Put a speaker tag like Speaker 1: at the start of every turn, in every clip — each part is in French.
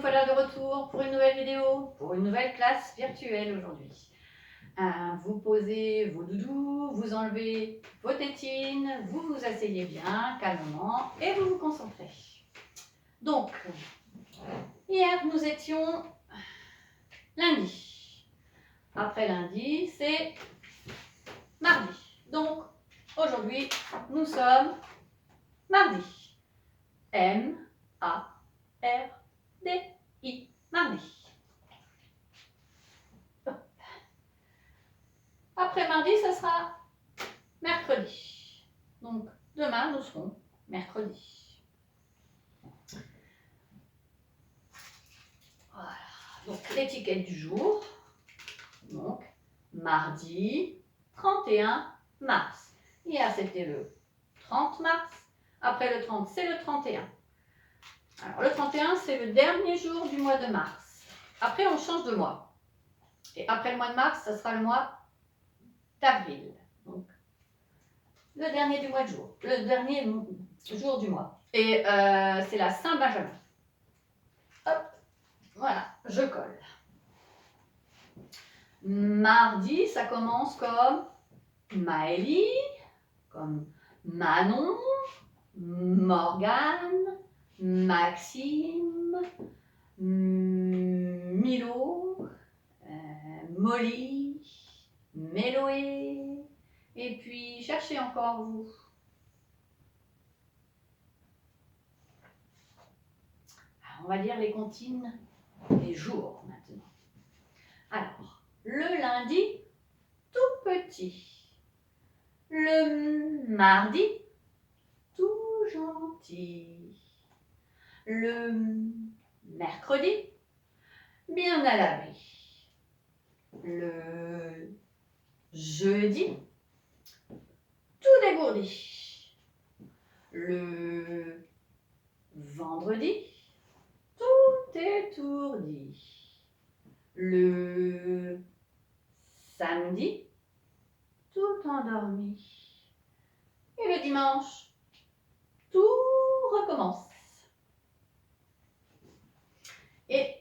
Speaker 1: fois là de retour pour une nouvelle vidéo, pour une nouvelle classe virtuelle aujourd'hui. Vous posez vos doudous, vous enlevez vos tétines, vous vous asseyez bien, calmement, et vous vous concentrez. Donc, hier nous étions lundi. Après lundi, c'est mardi. Donc, aujourd'hui, nous sommes mardi. M-A-R-D-I. Mardi. Après mardi, ce sera mercredi. Donc, demain, nous serons mercredi. Voilà. Donc, l'étiquette du jour. Donc, mardi 31 mars. Hier, c'était le 30 mars. Après le 30, c'est le 31. Alors, le 31, c'est le dernier jour du mois de mars. Après, on change de mois. Et après le mois de mars, ça sera le mois d'avril. Donc, le dernier du mois de jour. Le dernier jour du mois. Et c'est la Saint-Benjamin. Hop, voilà, je colle. Mardi, ça commence comme Maëlie, comme Manon, Morgane, Maxime, Milo, Molly, Méloé, et puis cherchez encore vous. Alors, on va lire les comptines des jours maintenant. Alors, le lundi, tout petit. Le mardi, tout gentil. Le mercredi, bien à l'abri. Le jeudi, tout dégourdi. Le vendredi, tout étourdi. Le samedi, tout endormi. Et le dimanche, tout recommence. Et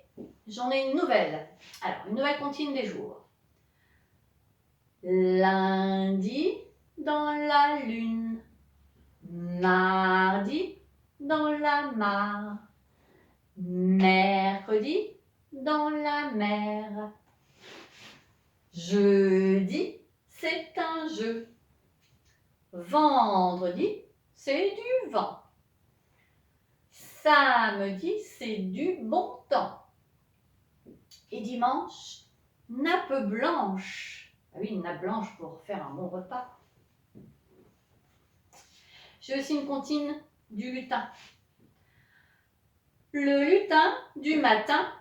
Speaker 1: j'en ai une nouvelle. Alors, une nouvelle comptine des jours. Lundi, dans la lune. Mardi, dans la mare. Mercredi, dans la mer. Jeudi, c'est un jeu. Vendredi, c'est du vent. Samedi, c'est du bon temps. Et dimanche, nappe blanche. Ah oui, une nappe blanche pour faire un bon repas. J'ai aussi une comptine du lutin. Le lutin du matin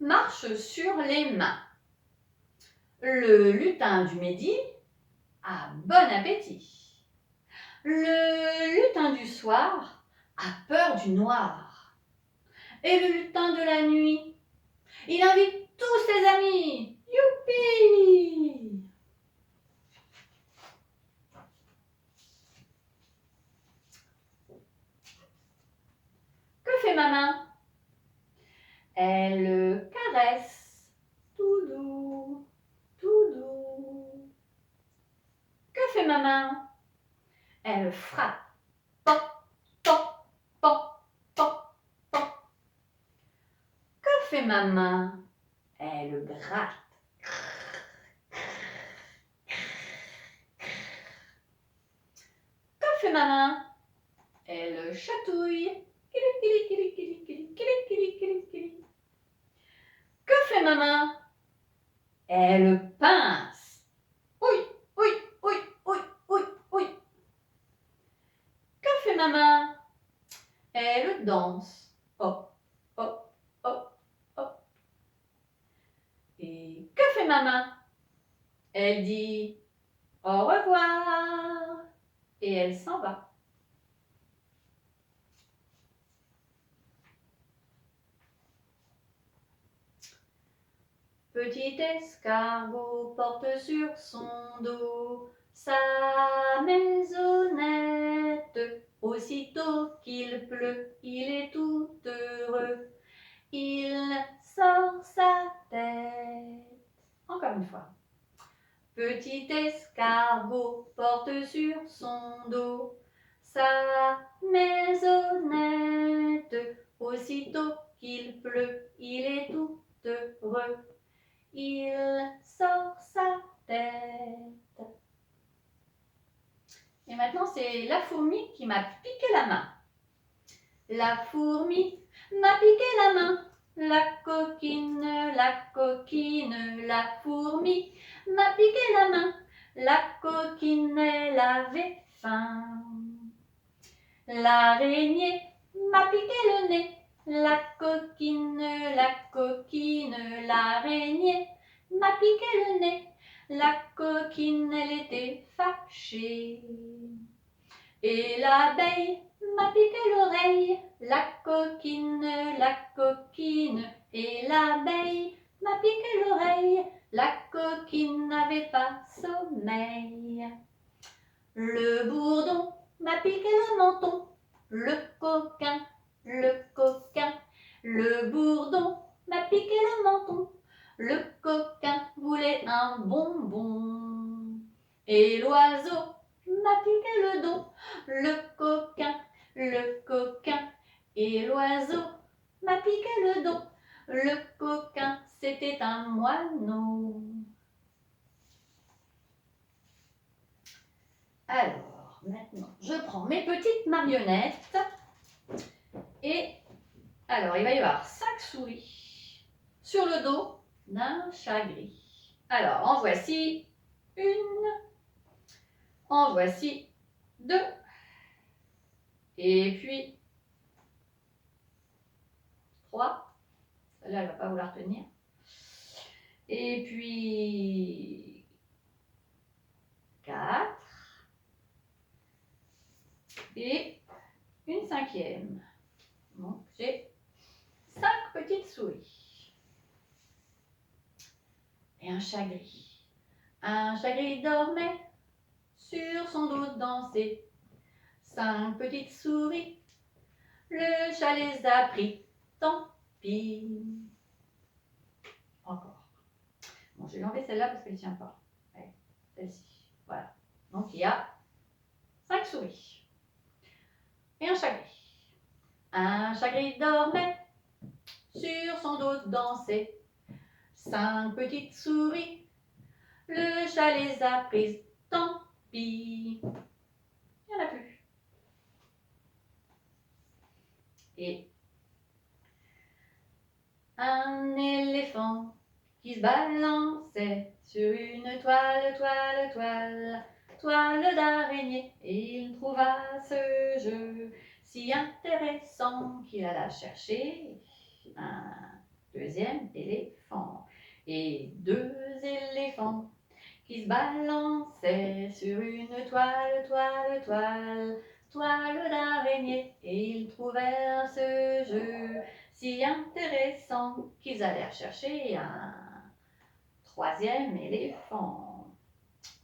Speaker 1: marche sur les mains. Le lutin du midi a bon appétit. Le lutin du soir a peur du noir. Et le lutin de la nuit, il invite tous ses amis. Youpi! Que fait ma main? Elle caresse tout doux, tout doux. Que fait ma main? Elle frappe. Pop, pop, pop, pop, pop. Que fait ma main? Elle gratte. Que fait ma main? Elle chatouille. Que fait ma main? Elle pince. Oui, oui, oui, oui, oui, oui. Que fait ma main? Elle danse. Hop, hop, hop, hop. Et que fait ma main? Elle dit au revoir et elle s'en va. Petit escargot porte sur son dos sa maisonnette. Aussitôt qu'il pleut, il est tout heureux. Il petit escargot porte sur son dos sa maisonnette. Aussitôt qu'il pleut, il est tout heureux. Il sort sa tête. Et maintenant, c'est la fourmi qui m'a piqué la main. La fourmi m'a piqué la main. La coquine, la fourmi m'a piqué la main. La coquine, elle avait faim. L'araignée m'a piqué le nez. La coquine, l'araignée m'a piqué le nez. La coquine, elle était fâchée. Et l'abeille m'a piqué l'oreille. La coquine, et l'abeille m'a piqué l'oreille. La coquine n'avait pas sommeil. Le bourdon m'a piqué le menton. Le coquin, le bourdon m'a piqué le menton. Le coquin voulait un bonbon. Et l'oiseau m'a piqué le dos. Le coquin, et l'oiseau m'a piqué le dos. Le coquin, c'était un moineau. Alors, maintenant, je prends mes petites marionnettes et alors, il va y avoir 5 souris sur le dos d'un chat gris. Alors, en voici une, en voici 2, et puis 3. Celle-là, elle ne va pas vouloir tenir. Et puis 4. Et une 5e. Donc, j'ai 5 petites souris. Et un chat gris. Un chat gris dormait, sur son dos dansait. 5 petites souris, le chat les a pris, tant pis. Encore. Bon, je vais enlever celle-là parce qu'elle ne tient pas. Ouais, celle-ci. Voilà. Donc, il y a 5 souris. Et un chat gris. Un chat gris dormait, sur son dos dansait. 5 petites souris, le chat les a prises, tant pis. Il n'y en a plus. Et un éléphant qui se balançait sur une toile d'araignée. Et il trouva ce jeu si intéressant qu'il alla chercher un 2e éléphant. Et 2 éléphants qui se balançaient sur une toile d'araignée. Et ils trouvèrent ce jeu si intéressant qu'ils allèrent chercher un 3e éléphant.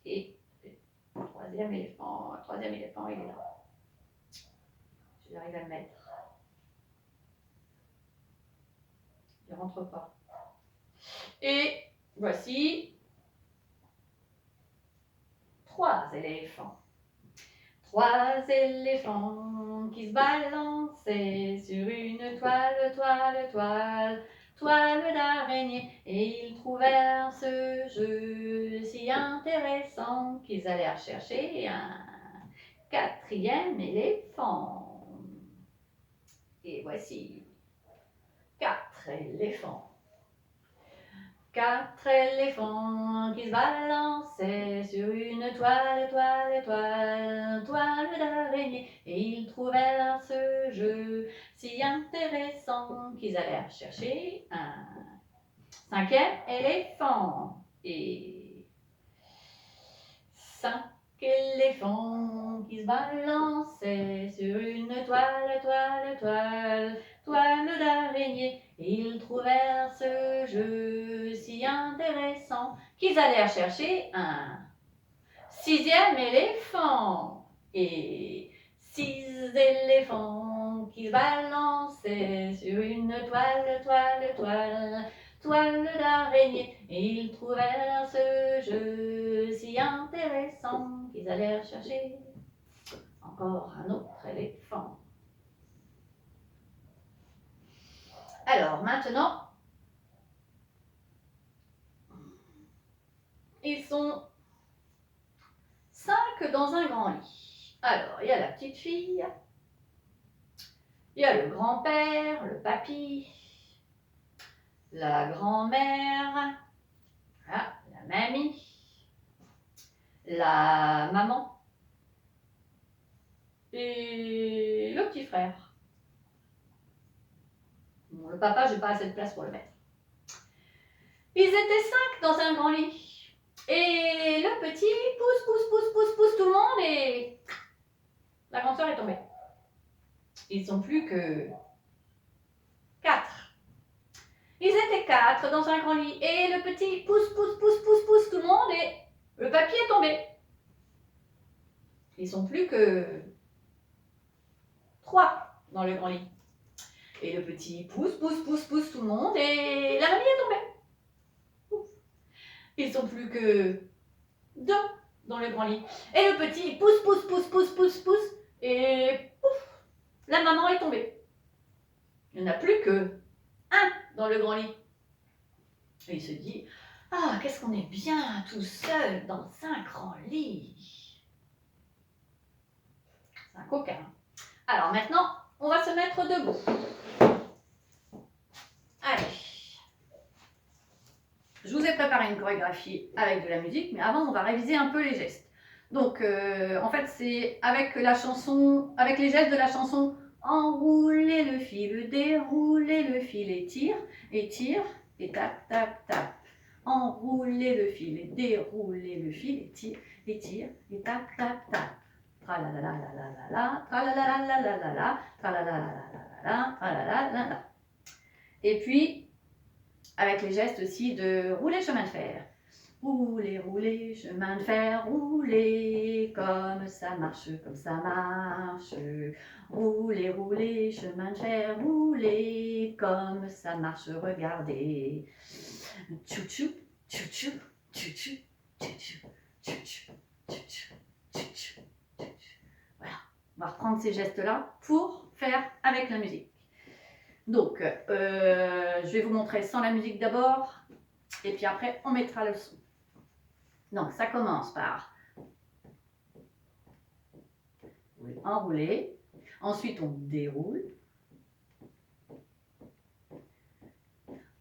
Speaker 1: Et le 3e éléphant, il est là. Je vais arriver à le mettre. Il ne rentre pas. Et voici 3 éléphants. 3 éléphants qui se balançaient sur une toile d'araignée. Et ils trouvèrent ce jeu si intéressant qu'ils allèrent chercher un 4e éléphant. Et voici 4 éléphants. 4 éléphants qui se balançaient sur une toile d'araignée. Et ils trouvèrent ce jeu si intéressant qu'ils allèrent chercher un 5e éléphant. Et 5 éléphants qui se balançaient sur une toile d'araignée. Et ils trouvèrent ce jeu si intéressant qu'ils allèrent chercher un 6e éléphant. Et 6 éléphants qui se balançaient sur une toile toile d'araignée. Ils trouvèrent ce jeu si intéressant qu'ils allèrent chercher encore un autre éléphant. Alors maintenant, ils sont 5 dans un grand lit. Alors, il y a la petite fille, il y a le grand-père, le papy, la grand-mère, la mamie, la maman et le petit frère. Bon, le papa, je n'ai pas assez de place pour le mettre. Ils étaient 5 dans un grand lit. Et le petit pousse tout le monde et la grande sœur est tombée. Ils sont plus que 4. Ils étaient 4 dans un grand lit et le petit pousse tout le monde et le papier est tombé. Ils sont plus que 3 dans le grand lit. Et le petit pousse tout le monde et la mamie est tombée. Ils sont plus que 2 dans le grand lit. Et le petit pousse et pouf, la maman est tombée. Il n'y en a plus que 1 dans le grand lit. Et il se dit, ah, qu'est-ce qu'on est bien tout seul dans un grand lit. C'est un coquin. Alors maintenant, on va se mettre debout. Allez. Je vous ai préparé une chorégraphie avec de la musique, mais avant, on va réviser un peu les gestes. Donc, en fait, c'est avec la chanson, avec les gestes de la chanson « Enroulez le fil, déroulez le fil et tire, et tape, tape, tape. Enroulez le fil, déroulez le fil et tire, et tape, tape, tape. Tralalalala, tralalalala, tralalalala, tralalalala. Et puis, avec les gestes aussi de rouler chemin de fer. Rouler, rouler, chemin de fer, rouler, comme ça marche, comme ça marche. Rouler, rouler, chemin de fer, rouler, comme ça marche, regardez. Tchou-tchou, tchou-tchou, tchou-tchou, tchou-tchou, tchou-tchou, tchou-tchou, tchou-tchou. Voilà, on va reprendre ces gestes-là pour faire avec la musique. Donc, je vais vous montrer sans la musique d'abord, et puis après, on mettra le son. Donc, ça commence par enrouler, ensuite on déroule,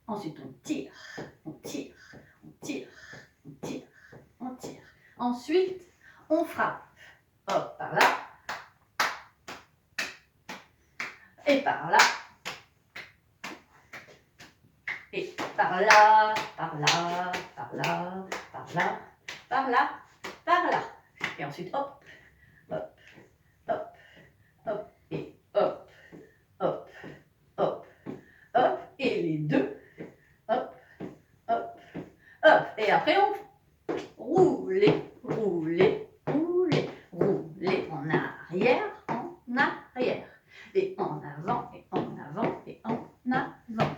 Speaker 1: ensuite on tire, on tire, on tire, on tire, on tire. Ensuite, on frappe, hop, par là, et par là, et par là, par là, par là, par là, par là, par là. Et ensuite, hop, hop, hop, hop, et hop, hop, hop, hop, et les deux, hop, hop, hop. Et après, on rouler, rouler, rouler, rouler en arrière, et en avant, et en avant, et en avant.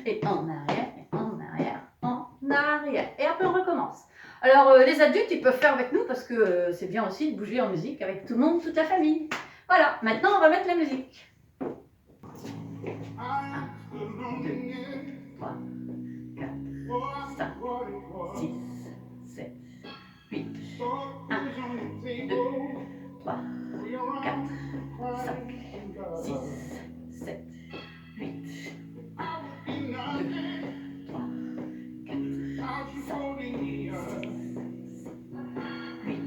Speaker 1: Et en arrière, et en arrière, en arrière. Et après, on recommence. Alors, les adultes, ils peuvent faire avec nous parce que c'est bien aussi de bouger en musique avec tout le monde, toute la famille. Voilà, maintenant, on va mettre la musique. 1, 2, 3, 4, 5, 6, 7, 8. 1, 2, 3, 4, 5, 6, 7, 8. 2, 3, 4, 5, 6, 8.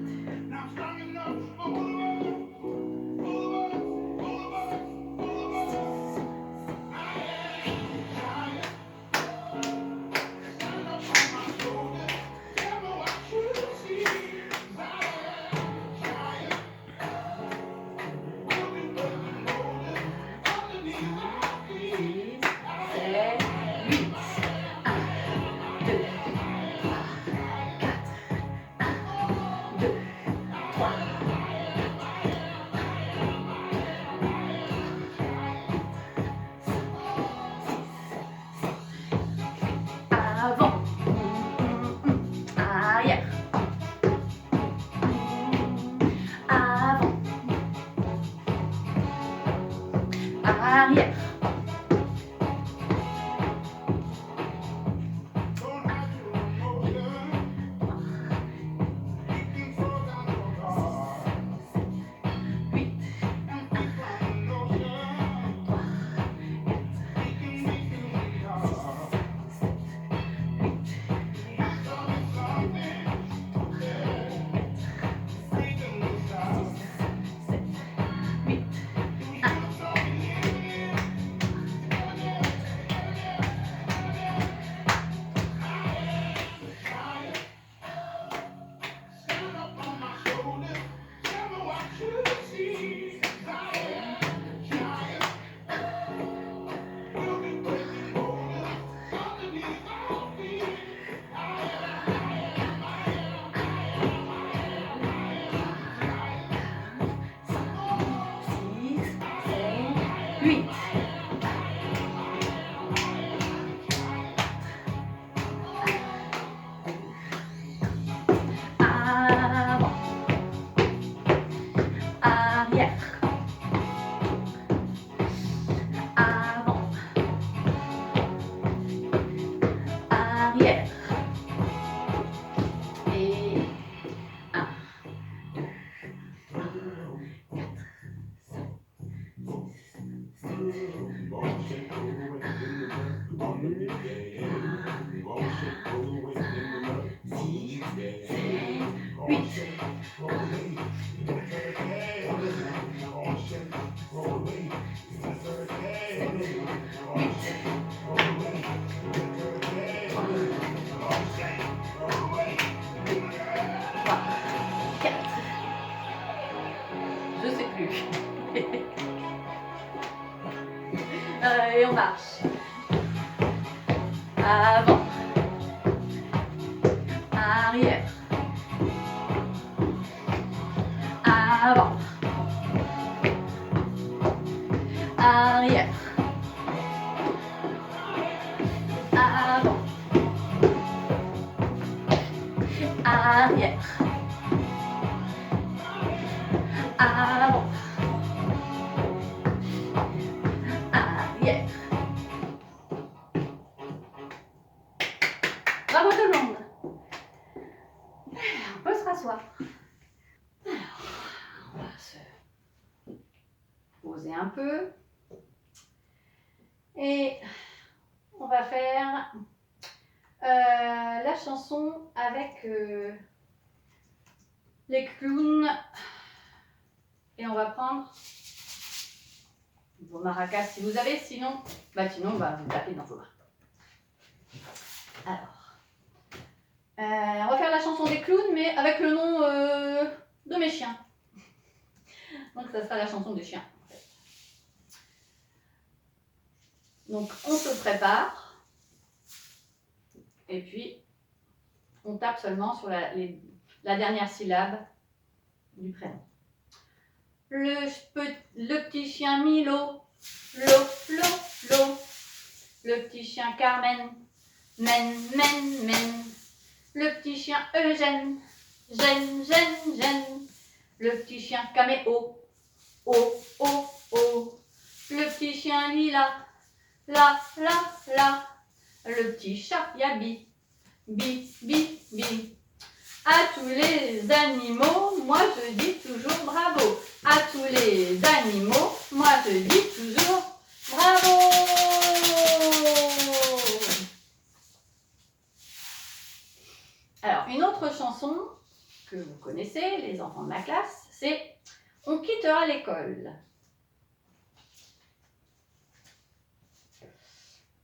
Speaker 1: Je sais plus. Et on marche. Avant. Arrière. Avant. Arrière. Avant. Arrière. Avant. Arrière. Bravo tout le monde. On peut se rasseoir. Alors, on va se poser un peu. Et on va faire la chanson avec les clowns. Et on va prendre vos maracas si vous avez, sinon vous tapez dans vos mains. Alors, on va faire la chanson des clowns, mais avec le nom de mes chiens. Donc ça sera la chanson des chiens. En fait. Donc on se prépare, et puis on tape seulement sur la dernière syllabe du prénom. Le petit chien Milo, lo. Le petit chien Carmen, men. Le petit chien Eugène, gène. Le petit chien Caméo, o. Le petit chien Lila, la. Le petit chat Yabi, bi. À tous les animaux, moi je dis toujours bravo. À tous les animaux, moi je dis toujours bravo. Alors, une autre chanson que vous connaissez, les enfants de ma classe, c'est « On quittera l'école ».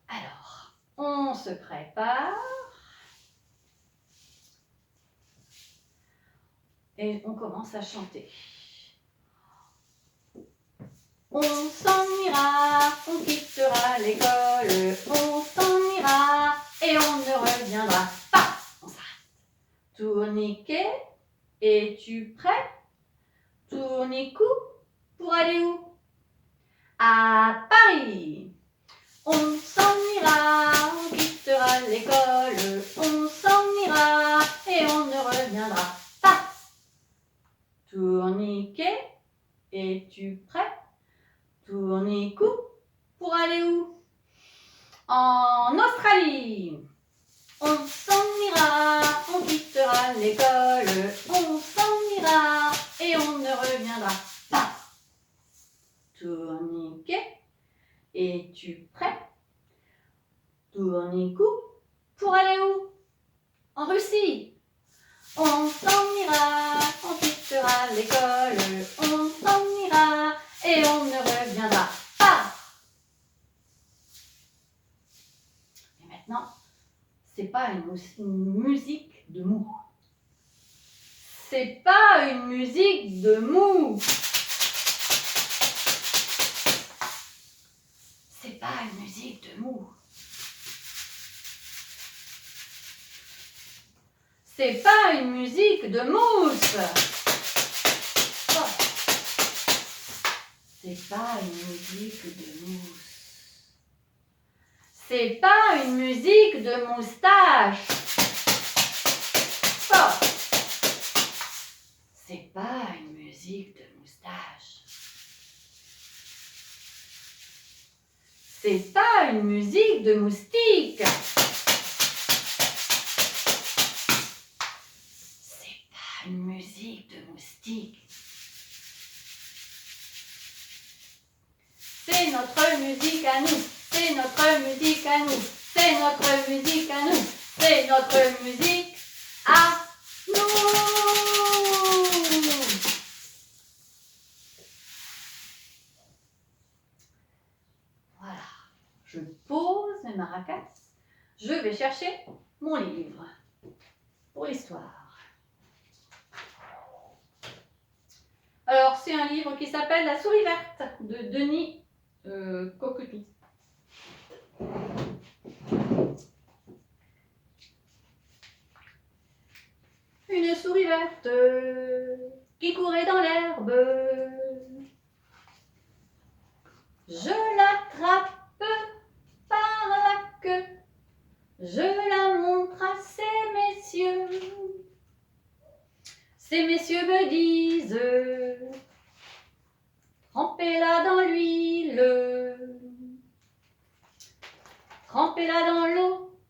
Speaker 1: Alors, on se prépare. Et on commence à chanter. On s'en ira, on quittera l'école, on s'en ira et on ne reviendra pas. On s'arrête. Tourniquet, es-tu prêt? Tournicou, pour aller où? À Paris. On s'en ira, on quittera l'école, on s'en ira et on ne reviendra pas. Tourniquet, es-tu prêt? Tournicou, pour aller où? En Australie. On s'en ira, on quittera l'école, on s'en ira et on ne reviendra pas. Tourniquet, es-tu prêt? Tournicou, pour aller où? En Russie. On s'en ira, on quittera l'école, on s'en ira et on ne reviendra pas. Et maintenant, c'est pas une musique de mou. C'est pas une musique de mou. C'est pas une musique de mou. C'est pas une musique de mousse. Oh. C'est pas une musique de mousse. C'est pas une musique de moustache. Oh. C'est pas une musique de moustache. C'est pas une musique de moustique. C'est pas une musique de moustique. C'est notre musique à nous. C'est notre musique à nous. C'est notre musique à nous. C'est notre musique à nous. Voilà. Je pose mes maracas. Je vais chercher mon livre pour l'histoire. Alors, c'est un livre qui s'appelle La souris verte de Denis Coquetou. Une souris verte qui courait dans l'herbe. Je l'attrape par la queue. Je la montre à ces messieurs. Ces messieurs me disent, trempez-la dans l'huile, trempez-la dans l'eau,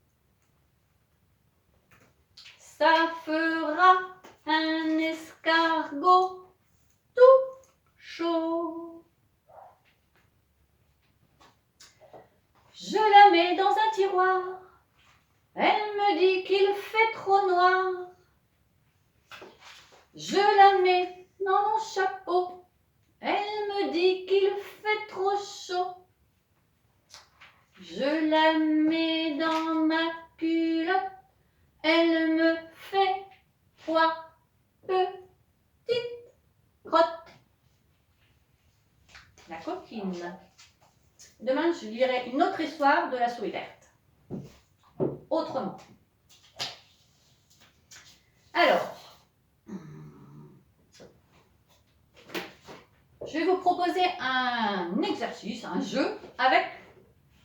Speaker 1: ça fera un escargot tout chaud. Je la mets dans un tiroir, elle me dit qu'il fait trop noir. Je la mets dans mon chapeau, elle me dit qu'il fait trop chaud. Je la mets dans ma culotte, elle me fait froid, petite crotte. La coquine. Demain, je lirai une autre histoire de la souris verte. Autrement. Alors, je vais vous proposer un exercice, un jeu avec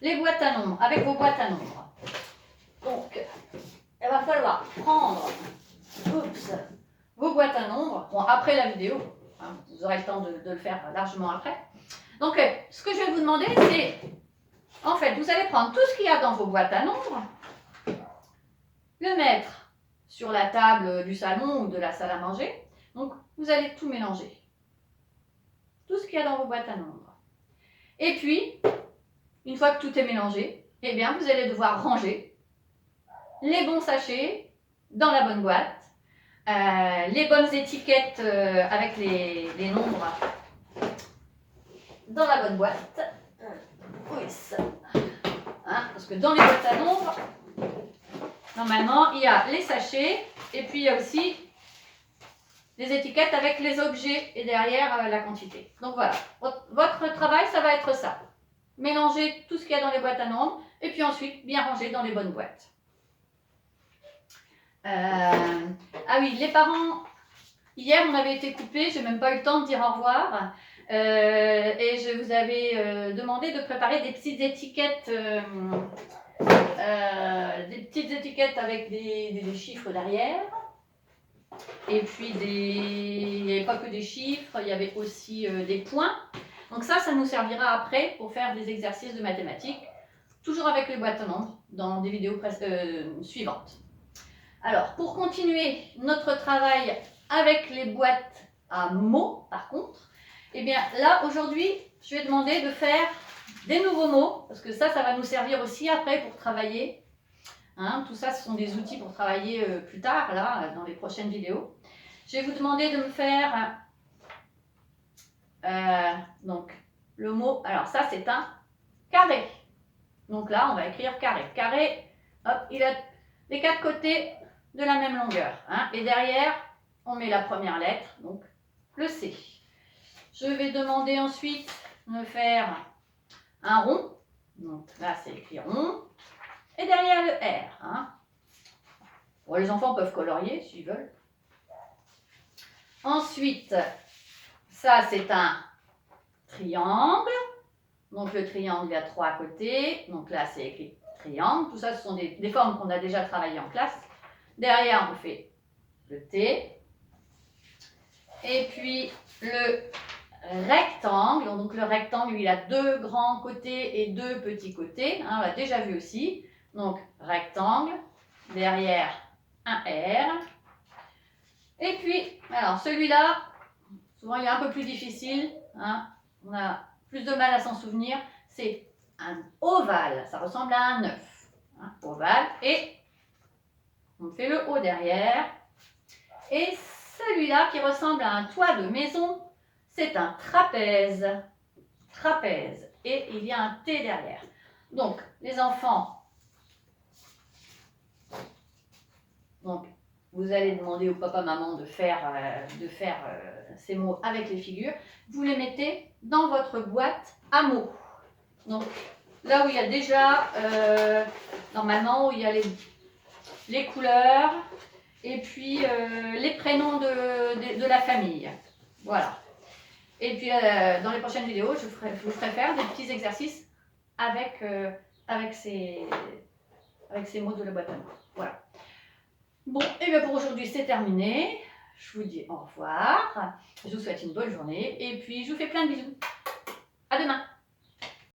Speaker 1: les boîtes à nombres, avec vos boîtes à nombres. Donc, il va falloir prendre vos boîtes à nombres, bon, après la vidéo, hein, vous aurez le temps de le faire largement après. Donc, ce que je vais vous demander, c'est, en fait, vous allez prendre tout ce qu'il y a dans vos boîtes à nombres, le mettre sur la table du salon ou de la salle à manger. Donc, vous allez tout mélanger. Tout ce qu'il y a dans vos boîtes à nombres. Et puis, une fois que tout est mélangé, eh bien, vous allez devoir ranger les bons sachets dans la bonne boîte, les bonnes étiquettes avec les nombres dans la bonne boîte. Oui, ça. Hein, parce que dans les boîtes à nombres, normalement, il y a les sachets et puis il y a aussi les étiquettes avec les objets et derrière la quantité. Donc voilà, votre travail, ça va être ça. Mélanger tout ce qu'il y a dans les boîtes à nombres et puis ensuite bien ranger dans les bonnes boîtes. Ah oui, les parents, hier on avait été coupés, j'ai même pas eu le temps de dire au revoir. Et je vous avais demandé de préparer des petites étiquettes, avec des chiffres derrière. Et puis il n'y avait pas que des chiffres, il y avait aussi des points. Donc ça nous servira après pour faire des exercices de mathématiques, toujours avec les boîtes à nombres, dans des vidéos suivantes. Alors, pour continuer notre travail avec les boîtes à mots, par contre, eh bien là, aujourd'hui, je vais demander de faire des nouveaux mots, parce que ça va nous servir aussi après pour travailler. Hein, tout ça, ce sont des outils pour travailler plus tard, là, dans les prochaines vidéos. Je vais vous demander de me faire donc le mot. Alors ça, c'est un carré. Donc là, on va écrire carré. Carré, hop, il a les 4 côtés de la même longueur. Hein, et derrière, on met la première lettre, donc le C. Je vais demander ensuite de me faire un rond. Donc là, c'est écrit rond. Et derrière le R. Hein. Bon, les enfants peuvent colorier s'ils veulent. Ensuite, ça c'est un triangle. Donc le triangle a 3 côtés. Donc là c'est écrit triangle. Tout ça ce sont des formes qu'on a déjà travaillées en classe. Derrière on fait le T. Et puis le rectangle. Donc le rectangle il a 2 grands côtés et 2 petits côtés. Hein, on l'a déjà vu aussi. Donc rectangle. Derrière un R. Et puis, alors celui-là, souvent il est un peu plus difficile, hein, on a plus de mal à s'en souvenir, c'est un ovale, ça ressemble à un œuf, hein, ovale, et on fait le O derrière. Et celui-là qui ressemble à un toit de maison, c'est un trapèze, trapèze, et il y a un T derrière. Donc, les enfants, donc, vous allez demander au papa-maman de faire ces mots avec les figures. Vous les mettez dans votre boîte à mots. Donc, là où il y a déjà, normalement, où il y a les couleurs et puis les prénoms de la famille. Voilà. Et puis, dans les prochaines vidéos, je vous ferai faire des petits exercices avec ces mots de la boîte à mots. Voilà. Bon, et bien pour aujourd'hui, c'est terminé. Je vous dis au revoir. Je vous souhaite une bonne journée. Et puis, je vous fais plein de bisous. À demain.